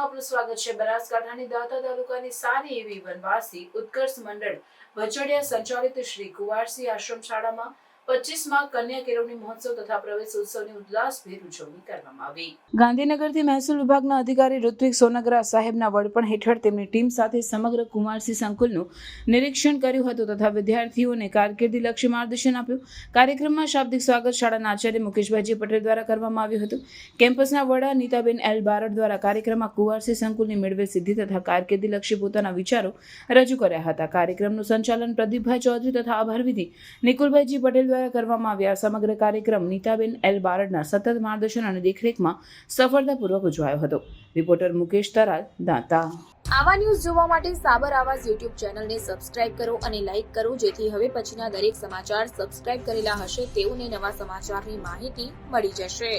આપનું સ્વાગત છે। બનાસકાંઠાની દાંતા તાલુકાની સારી એવી વનવાસી ઉત્કર્ષ મંડળ વચડિયા સંચાલિત શ્રી કુંવારસી આશ્રમ શાળામાં 25મા કન્યા કેળવણી મહોત્સવ તથા પ્રવેશ ઉત્સવની ઉલ્લાસભેર ઉજવણી કરવામાં આવી। ગાંધીનગરથી મહેસૂલ વિભાગના અધિકારી ઋત્વિક સોનગરા સાહેબના વડપણ હેઠળ તેમની ટીમ સાથે સમગ્ર કુંવારસી સંકુલનું નિરીક્ષણ કર્યું હતું તથા વિદ્યાર્થીઓને કારકિર્દીલક્ષી માર્ગદર્શન આપ્યું। કાર્યક્રમમાં શાબ્દિક સ્વાગત શાળાના આચાર્ય મુકેશભાઈ પટેલ દ્વારા કરવામાં આવ્યું હતું। કેમ્પસના વડા નીતાબેન એલ બારડ દ્વારા કાર્યક્રમમાં કુંવારસી સંકુલની મેળવેલ સિદ્ધિ તથા કારકિર્દીલક્ષી પોતાના વિચારો રજૂ કર્યા હતા। કાર્યક્રમનું સંચાલન પ્રદીપભાઈ ચૌધરી તથા આભાર વિધિ નિકુલભાઈ પટેલ દ્વારા કરવામાં આવ્યા। સમગ્ર કાર્યક્રમ નીતાબેન એલ બારડના સતત માર્ગદર્શન અને દેખરેખમાં સફળતાપૂર્વક ઉજવાયો હતો। રિપોર્ટર મુકેશ તરાલ, દાંતા। આવા ન્યૂઝ જોવા માટે સાબર આવાઝ યુટ્યુબ ચેનલને સબસ્ક્રાઇબ કરો અને લાઇક કરો, જેથી હવે પછીના દરેક સમાચાર સબસ્ક્રાઇબ કરેલા હશે તેઓને નવા સમાચારની માહિતી મળી જશે।